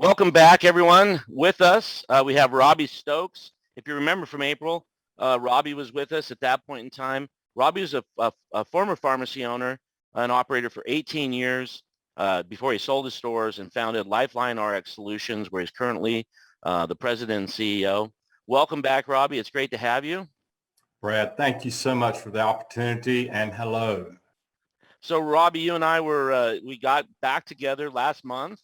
Welcome back, everyone. With us, we have Robbie Stokes. If you remember from April, Robbie was with us at that point in time. Robbie was a former pharmacy owner, an operator for 18 years before he sold his stores and founded Lifeline RX Solutions, where he's currently the president and CEO. Welcome back, Robbie. It's great to have you. Brad, thank you so much for the opportunity, and hello. So, Robbie, you and I we got back together last month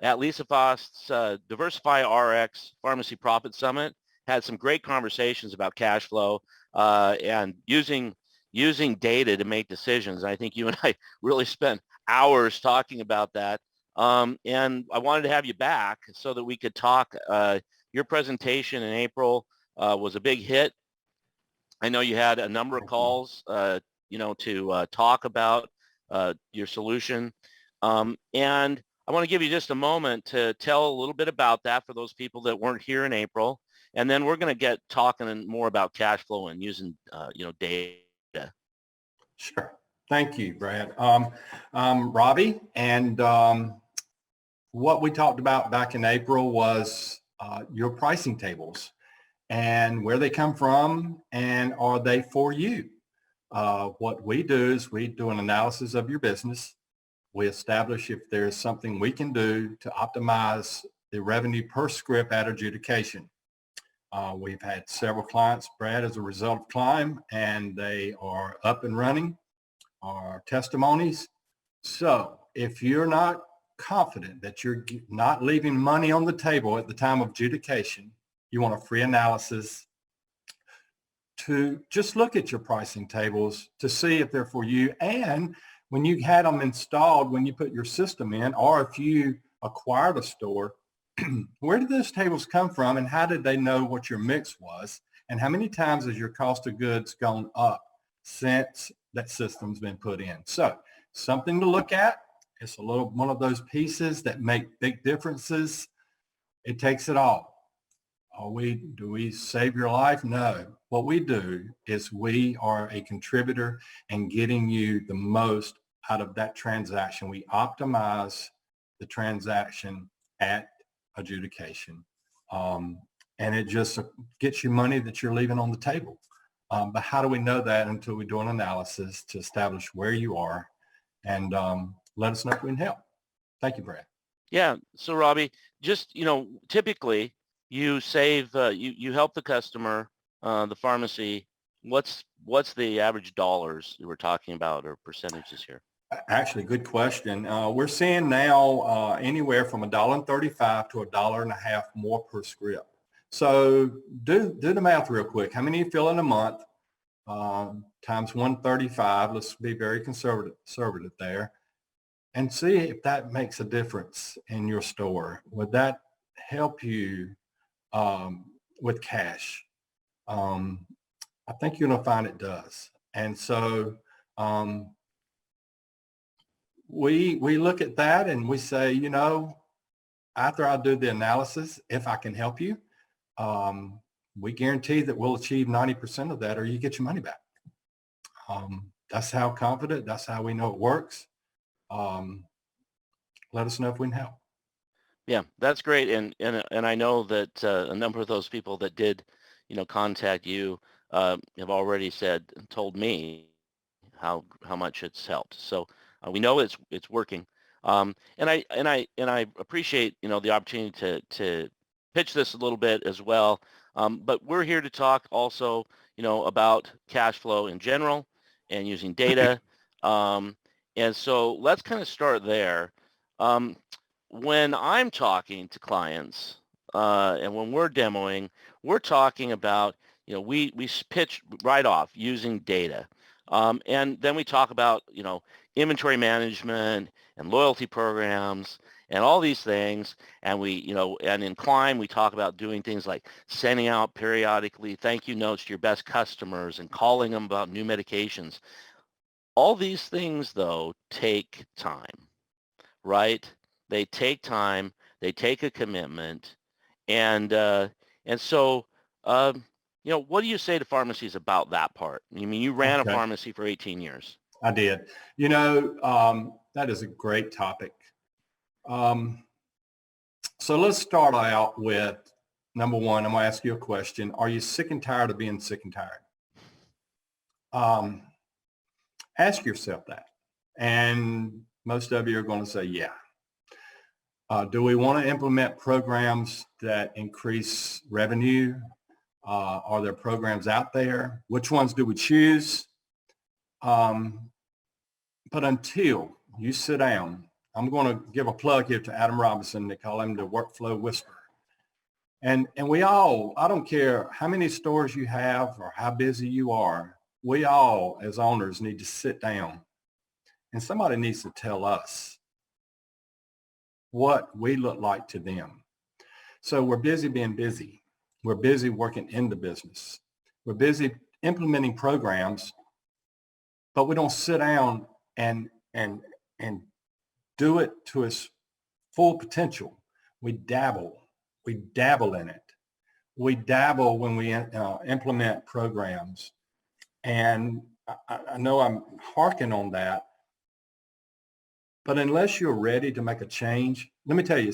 at Lisa Faust's Diversify RX Pharmacy Profit Summit. Had some great conversations about cash flow and using data to make decisions. I think you and I really spent hours talking about that. And I wanted to have you back so that we could talk. Your presentation in April was a big hit. I know you had a number of calls, to talk about your solution. And I want to give you just a moment to tell a little bit about that for those people that weren't here in April. And then we're going to get talking more about cash flow and using, data. Sure. Thank you, Brad. Robbie, and what we talked about back in April was your pricing tables and where they come from, and are they for you? What we do is we do an analysis of your business. We establish if there's something we can do to optimize the revenue per script at adjudication. We've had several clients, Brad, as a result of Climb, and they are up and running, our testimonies. So if you're not confident that you're not leaving money on the table at the time of adjudication, you want a free analysis to just look at your pricing tables to see if they're for you. And when you had them installed, when you put your system in, or if you acquired a store, where did those tables come from, and how did they know what your mix was? And how many times has your cost of goods gone up since that system's been put in? So something to look at. It's one of those pieces that make big differences. It takes it all. Do we save your life? No. What we do is we are a contributor in getting you the most out of that transaction. We optimize the transaction at adjudication. And it just gets you money that you're leaving on the table. But how do we know that until we do an analysis to establish where you are, and let us know if we can help. Thank you, Brad. Yeah. So, Robbie, just, typically you save, you help the customer, the pharmacy. What's the average dollars we're talking about, or percentages here? Actually, good question. We're seeing now anywhere from $1.35 to $1.50 more per script. So do the math real quick. How many you fill in a month times 135? Let's be very conservative there, and see if that makes a difference in your store. Would that help you with cash? I think you're going to find it does. And so we look at that and we say, after I do the analysis, if I can help you, we guarantee that we'll achieve 90% of that, or you get your money back. That's how confident, that's how we know it works. Let us know if we can help. Yeah, that's great. And I know that a number of those people that did, contact you have already told me how much it's helped. So we know it's working. And I appreciate, the opportunity to pitch this a little bit as well. But we're here to talk also, about cash flow in general and using data. And so let's kind of start there. When I'm talking to clients and when we're demoing, we're talking about, we pitch right off using data. And then we talk about, inventory management and loyalty programs and all these things. And and in Climb, we talk about doing things like sending out periodically thank you notes to your best customers and calling them about new medications. All these things, though, take time, right? They take time. They take a commitment. And so, what do you say to pharmacies about that part? I mean, you ran a pharmacy for 18 years. I did. That is a great topic. So let's start out with number one. I'm going to ask you a question. Are you sick and tired of being sick and tired? Ask yourself that. And most of you are going to say, yeah. Do we want to implement programs that increase revenue? Are there programs out there? Which ones do we choose? But until you sit down, I'm going to give a plug here to Adam Robinson. They call him the workflow whisperer. And we all, I don't care how many stores you have or how busy you are, we all as owners need to sit down and somebody needs to tell us what we look like to them. So we're busy being busy. We're busy working in the business. We're busy implementing programs, but we don't sit down and do it to its full potential. We dabble in it. We dabble when we implement programs. And I know I'm harking on that, but unless you're ready to make a change, let me tell you,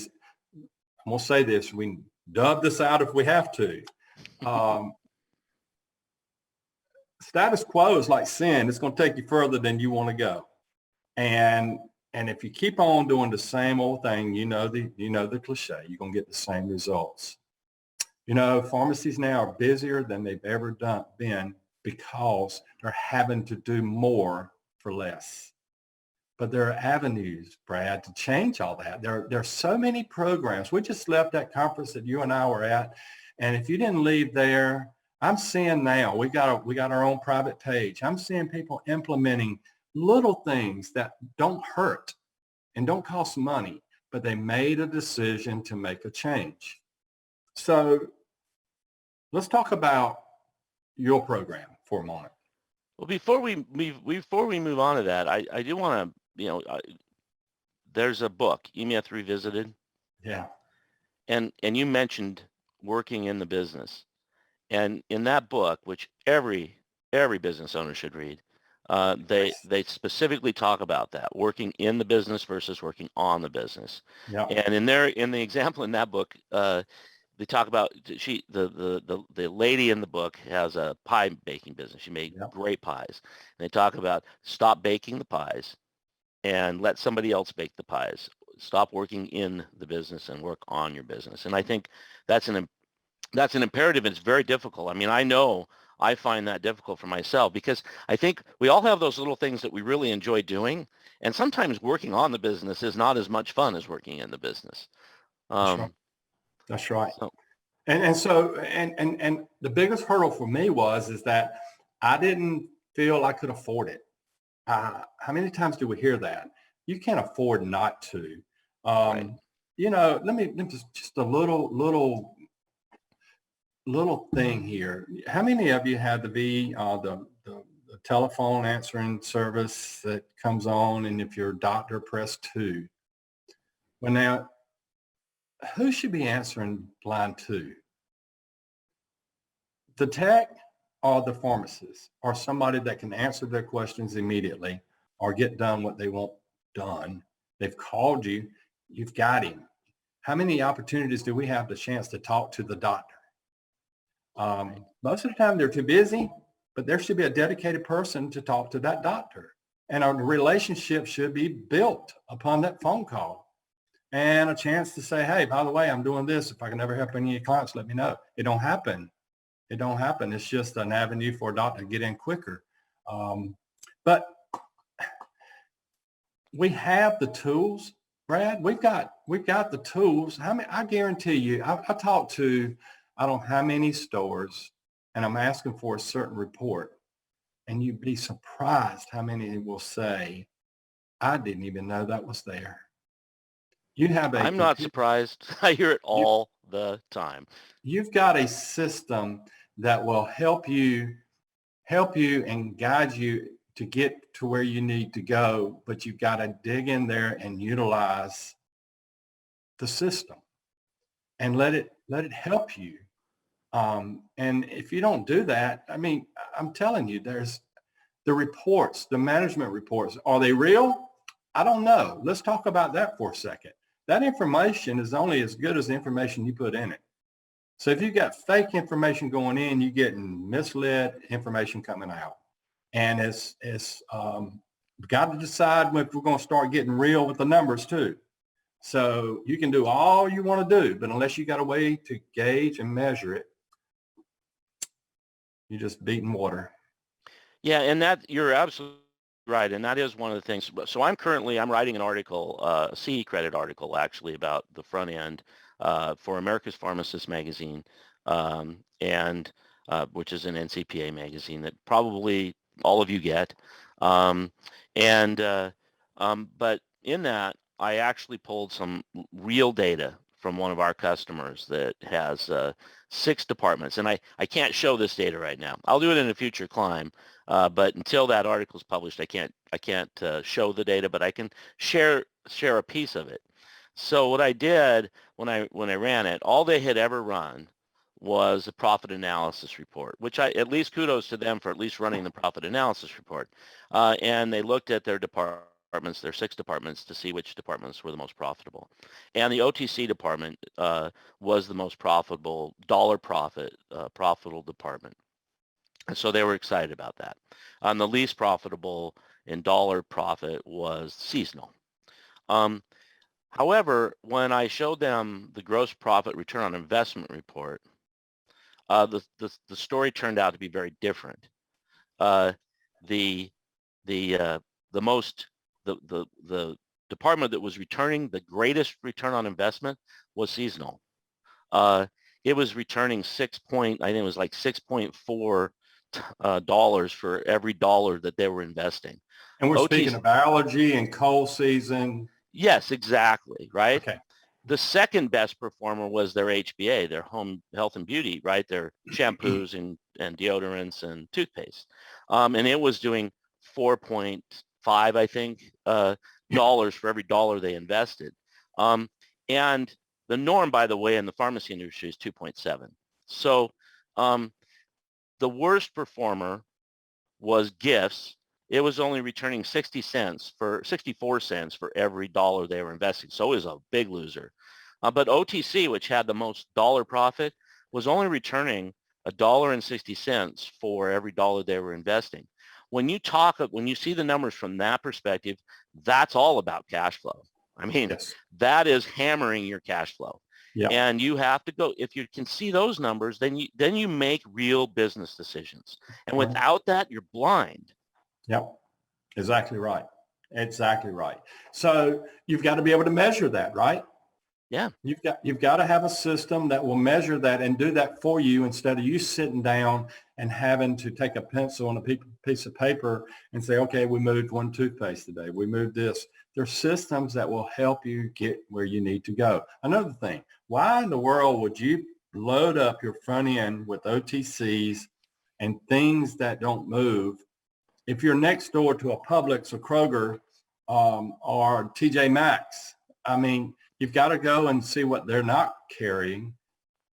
I'm going to say this, we can dub this out if we have to. Status quo is like sin. It's going to take you further than you want to go. And if you keep on doing the same old thing, you know the cliche, you're going to get the same results. Pharmacies now are busier than they've ever been because they're having to do more for less. But there are avenues, Brad, to change all that. There are so many programs. We just left that conference that you and I were at. And if you didn't leave there, I'm seeing now, we got our own private page. I'm seeing people implementing little things that don't hurt and don't cost money, but they made a decision to make a change. So let's talk about your program for a moment. Well, before we move on to that, I do want to, there's a book, E-Myth Revisited. Yeah. And you mentioned working in the business. And in that book, which every business owner should read, they specifically talk about that, working in the business versus working on the business. Yeah. And in the example in that book, they talk about the lady in the book has a pie baking business. She made great pies. And they talk about stop baking the pies and let somebody else bake the pies. Stop working in the business and work on your business. And I think that's an imperative. It's very difficult. I mean, I know I find that difficult for myself because I think we all have those little things that we really enjoy doing. And sometimes working on the business is not as much fun as working in the business. That's right. So, and the biggest hurdle for me is that I didn't feel I could afford it. How many times do we hear that? You can't afford not to. Right. Let me just a little thing here. How many of you have the telephone answering service that comes on, and if you're a doctor, press 2? Well, now, who should be answering line 2? The tech or the pharmacist or somebody that can answer their questions immediately or get done what they want done? They've called you. You've got him. How many opportunities do we have the chance to talk to the doctor? Most of the time they're too busy, but there should be a dedicated person to talk to that doctor. And our relationship should be built upon that phone call and a chance to say, hey, by the way, I'm doing this. If I can ever help any of your clients, let me know. It don't happen. It's just an avenue for a doctor to get in quicker. But we have the tools, Brad. We've got the tools. I guarantee you, I talked to, I don't know how many stores, and I'm asking for a certain report, and you'd be surprised how many will say, I didn't even know that was there. I'm not surprised. I hear it all the time. You've got a system that will help you and guide you to get to where you need to go, but you've got to dig in there and utilize the system and let it help you. And if you don't do that, I mean, I'm telling you, there's the reports, the management reports. Are they real? I don't know. Let's talk about that for a second. that information is only as good as the information you put in it. So if you've got fake information going in, you're getting misled information coming out. And we've got to decide if we're going to start getting real with the numbers too. So you can do all you want to do, but unless you got a way to gauge and measure it, you're just beating water. Yeah, and that you're absolutely right, and that is one of the things. So I'm writing an article, a CE credit article actually about the front end for America's Pharmacist magazine, and which is an NCPA magazine that probably all of you get. Um, and but in that, I actually pulled some real data from one of our customers that has 6 departments, and I can't show this data right now. I'll do it in a future climb. But until that article is published, I can't show the data, but I can share a piece of it. So what I did when I ran it, all they had ever run was a profit analysis report, which at least kudos to them for at least running the profit analysis report. And they looked at their departments, their 6 departments, to see which departments were the most profitable. And the OTC department was the most profitable, dollar profitable department. And so they were excited about that. The least profitable in dollar profit was seasonal. However, when I showed them the gross profit return on investment report, the story turned out to be very different. The the the most the department that was returning the greatest return on investment was seasonal. It was returning I think it was like 6.4 dollars for every dollar that they were investing. And we're OT, speaking of allergy and cold season. yes, exactly, right? Okay. The second best performer was their HBA, their home health and beauty, right? Their shampoos and deodorants and toothpaste. And it was doing 4.5, I think, dollars for every dollar they invested. And the norm, by the way, in the pharmacy industry is 2.7. So the worst performer was gifts. It was only returning 64 cents for every dollar they were investing. So it was a big loser. But OTC, which had the most dollar profit, was only returning $1.60 for every dollar they were investing. When you see the numbers from that perspective, that's all about cash flow. I mean, Yes. that is hammering your cash flow. Yeah. And you have to go, if you can see those numbers, then you make real business decisions. And without that, you're blind. Yep. Exactly right. Exactly right. So you've got to be able to measure that, right? Yeah. You've got to have a system that will measure that and do that for you instead of you sitting down and having to take a pencil and a piece of paper and say, okay, we moved 1 toothpaste today. We moved this. There's systems that will help you get where you need to go. Another thing, why in the world would you load up your front end with OTCs and things that don't move if you're next door to a Publix or Kroger or TJ Maxx? I mean, you've got to go and see what they're not carrying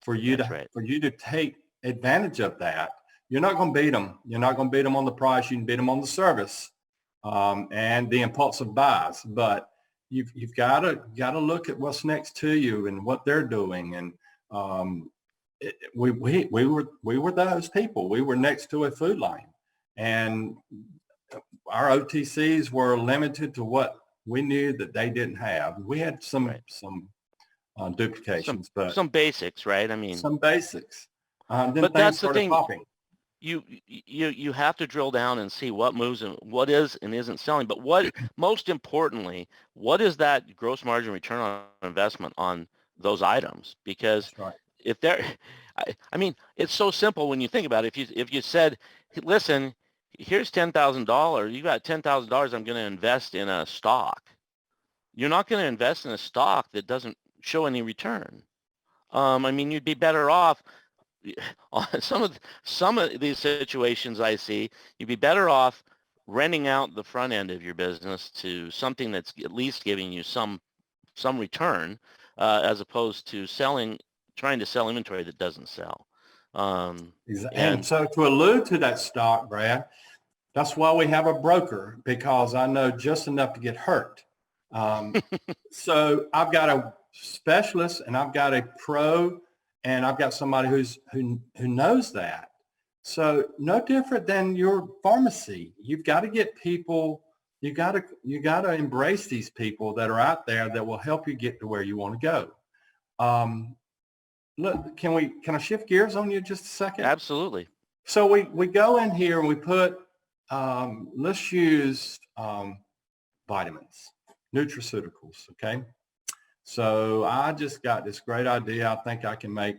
for you to take advantage of that. You're not going to beat them. You're not going to beat them on the price. You can beat them on the service and the impulsive buys. But you've got to look at what's next to you and what they're doing. And we were those people. We were next to a food line, and our OTCs were limited to what we knew that they didn't have. We had some duplications, but some basics, right? I mean, some basics. Then but things that's the started thing. popping. You have to drill down and see what moves and what is and isn't selling. But what most importantly, what is that gross margin return on investment on those items? Because That's right. if they're, I mean, it's so simple when you think about it. If you said, listen, here's $10,000, you got $10,000 I'm going to invest in a stock. You're not going to invest in a stock that doesn't show any return. I mean, you'd be better off on some of these situations I see, you'd be better off renting out the front end of your business to something that's at least giving you some return, as opposed to trying to sell inventory that doesn't sell. And so to allude to that stock, Brad, that's why we have a broker, because I know just enough to get hurt. So I've got a specialist and I've got a pro and I've got somebody who knows that. So no different than your pharmacy. You've got to get people, you got to embrace these people that are out there that will help you get to where you want to go. Look, can I shift gears on you just a second? Absolutely. So we go in here and we put, let's use vitamins, nutraceuticals, okay? So I just got this great idea. I think I can make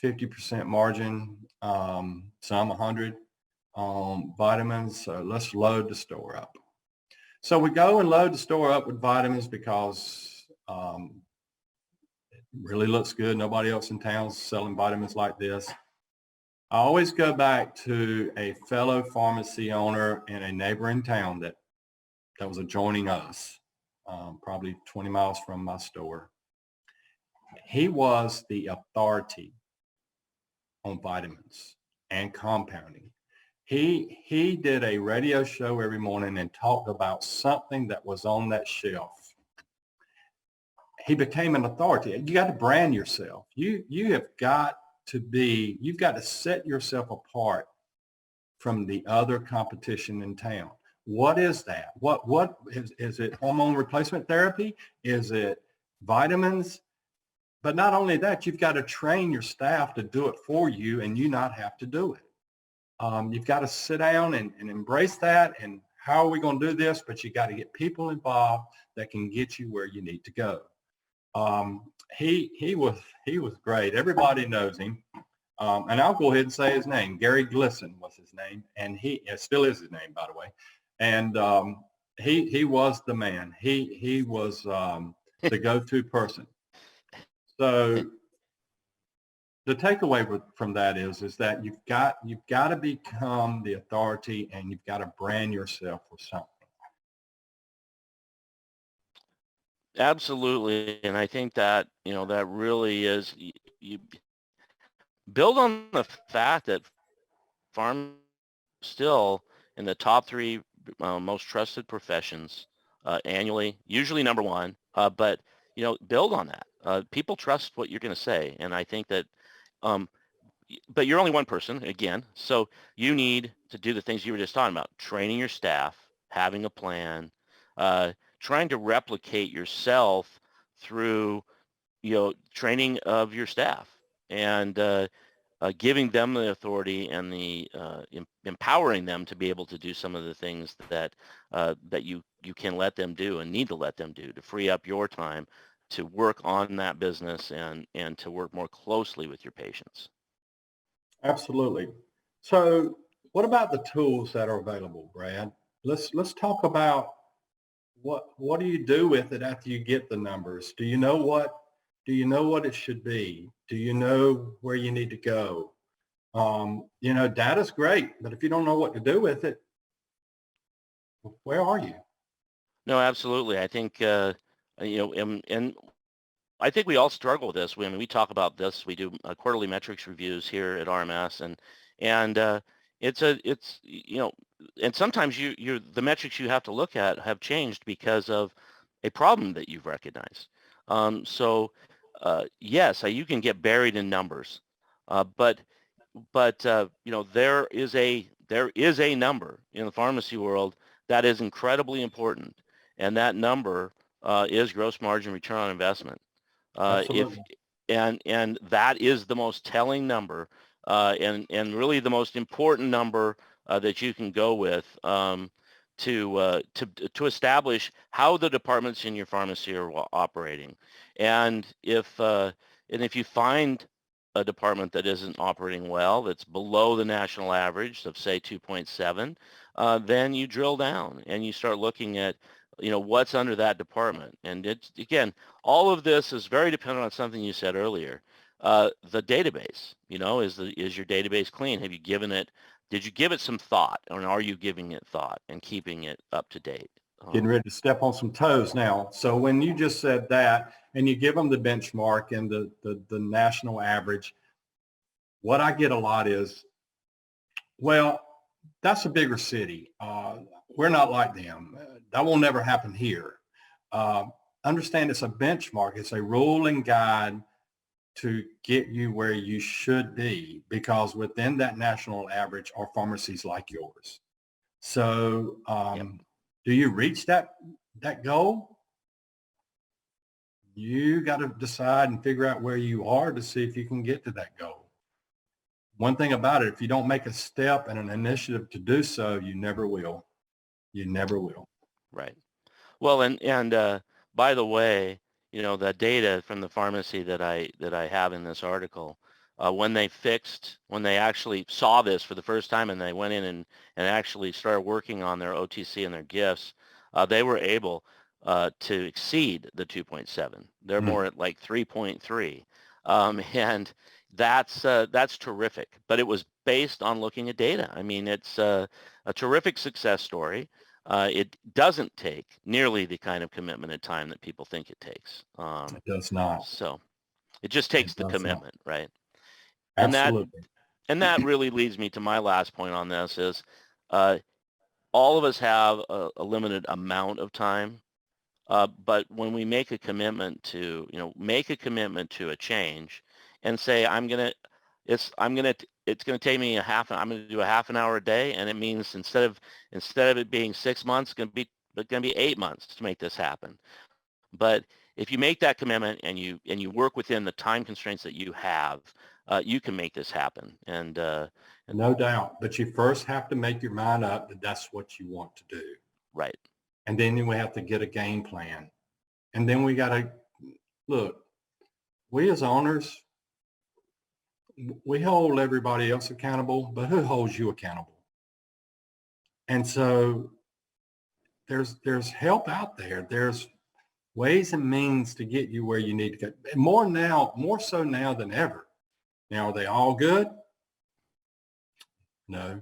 50% margin, some 100 vitamins. So let's load the store up. So we go and load the store up with vitamins because it really looks good. Nobody else in town's selling vitamins like this. I always go back to a fellow pharmacy owner in a neighboring town that was adjoining us, probably 20 miles from my store. He was the authority on vitamins and compounding. He did a radio show every morning and talked about something that was on that shelf. He became an authority. You got to brand yourself. You've got to set yourself apart from the other competition in town. What is that? What is it? Hormone replacement therapy? Is it vitamins? But not only that, you've got to train your staff to do it for you and you not have to do it. You've got to sit down and embrace that. And how are we going to do this? But you got to get people involved that can get you where you need to go. He was great. Everybody knows him. And I'll go ahead and say his name. Gary Glisson was his name. And it still is his name, by the way. And he was the man. He was the go-to person. So the takeaway from that is that you've got to become the authority and you've got to brand yourself with something. Absolutely. And I think that, that really is, you build on the fact that farm still in the top three most trusted professions annually, usually number one, but build on that. People trust what you're going to say. And I think that, but you're only one person again. So you need to do the things you were just talking about, training your staff, having a plan, trying to replicate yourself through, training of your staff and giving them the authority and the empowering them to be able to do some of the things that you can let them do and need to let them do to free up your time to work on that business and to work more closely with your patients. Absolutely. So what about the tools that are available, Brad? Let's talk about what do you do with it after you get the numbers? Do you know what it should be? Do you know where you need to go? Data's great, but if you don't know what to do with it, where are you? No, absolutely. I think, and I think we all struggle with this. We talk about this. We do quarterly metrics reviews here at RMS, and and sometimes the metrics you have to look at have changed because of a problem that you've recognized. Yes, you can get buried in numbers, but there is a number in the pharmacy world that is incredibly important, and that number is gross margin return on investment. Absolutely. And that is the most telling number, and really the most important number that you can go with to establish how the departments in your pharmacy are operating. And if you find a department that isn't operating well, that's below the national average of say 2.7, then you drill down and you start looking at what's under that department. And it's, again, all of this is very dependent on something you said earlier. The database, is your database clean? Did you give it some thought, or are you giving it thought and keeping it up to date? Getting ready to step on some toes now. So when you just said that and you give them the benchmark and the national average, what I get a lot is, well, that's a bigger city. We're not like them. that will never happen here. Uh, Understand it's a benchmark. It's a rule and guide to get you where you should be, because within that national average are pharmacies like yours. So Yep. do you reach that goal? You got to decide and figure out where you are to see if you can get to that goal. One thing about it, if you don't make a step and an initiative to do so, you never will. You never will. Right. Well, and by the way, the data from the pharmacy that I have in this article, when they actually saw this for the first time and they went in and actually started working on their OTC and their gifts, they were able to exceed the 2.7. They're Mm, more at like 3.3, and that's terrific. But it was based on looking at data. I mean, it's a terrific success story. It doesn't take nearly the kind of commitment and time that people think it takes. it does not. So it just It takes the does not. commitment, right? And that Absolutely. and that really leads me to my last point on this is uh, all of us have a limited amount of time, but when we make a commitment to, make a commitment to a change and say, it's gonna take me I'm gonna do a half an hour a day, and it means instead of it being 6 months, it's gonna be 8 months to make this happen. But if you make that commitment and you work within the time constraints that you have, you can make this happen. And No doubt. But you first have to make your mind up that that's what you want to do. right, And then we have to get a game plan. And then we got to look, we as owners, we hold everybody else accountable, but who holds you accountable? And so there's help out there. There's ways and means to get you where you need to get. More so now than ever. Now, are they all good? No.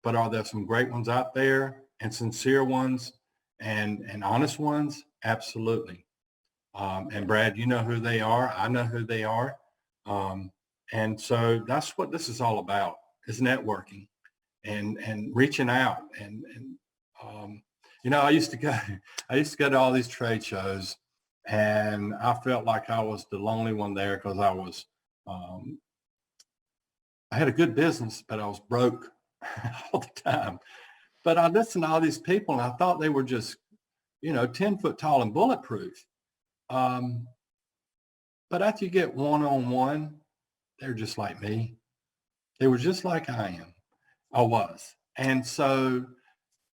But are there some great ones out there and sincere ones and honest ones? Absolutely. And Brad, you know who they are. I know who they are. Um, and so that's what this is all about, is networking and reaching out. And I used to go, I used to go to all these trade shows, and I felt like I was the lonely one there because um, I had a good business, but I was broke all the time. But I listened to all these people and I thought they were just, 10 foot tall and bulletproof. Um, but after you get one-on-one, they're just like me. They were just like I was. And so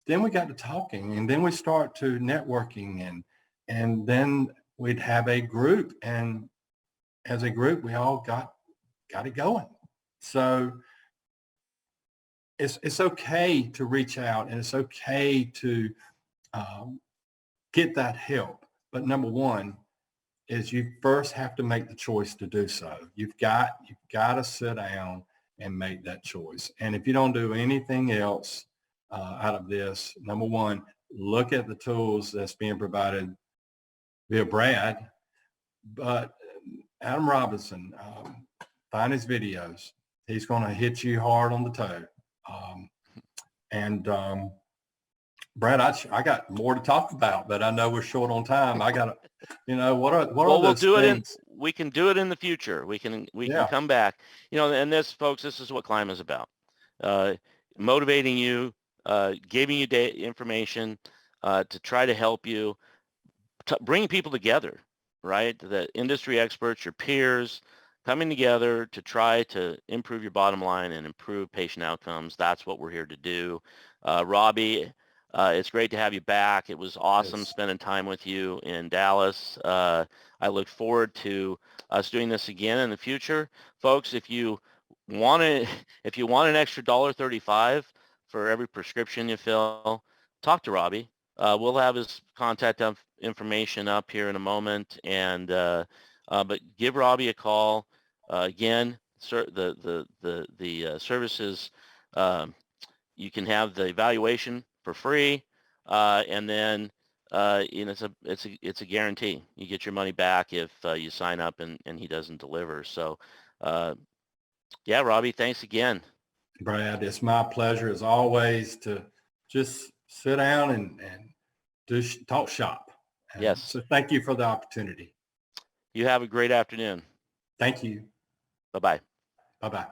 then we got to talking, and then we start to networking, and then we'd have a group, and as a group, we all got it going. So it's okay to reach out, and it's okay to um, get that help. But number one is you first have to make the choice to do so. You've got to sit down and make that choice. And if you don't do anything else out of this, number one, look at the tools that's being provided via Brad. But Adam Robinson, find his videos. He's going to hit you hard on the toe. And Brad, I got more to talk about, but I know we're short on time. I got to, what are well, those things? we can do it in the future. We can Yeah, come back, and this, folks, this is what Climb is about. Uh, Motivating you, giving you information to try to help you, bringing people together, right? The industry experts, your peers, coming together to try to improve your bottom line and improve patient outcomes. That's what we're here to do. Robbie, it's great to have you back. It was awesome it's spending time with you in Dallas. I look forward to us doing this again in the future. Folks, if you want to, if you want an extra $1.35 for every prescription you fill, talk to Robbie. We'll have his contact information up here in a moment, but give Robbie a call. Again, the services, you can have the evaluation for free, and then it's a guarantee. You get your money back if you sign up and he doesn't deliver. So, yeah, Robbie, thanks again. Brad. It's my pleasure as always to just sit down and talk shop. And Yes. so thank you for the opportunity. You have a great afternoon. Thank you. Bye-bye. Bye-bye.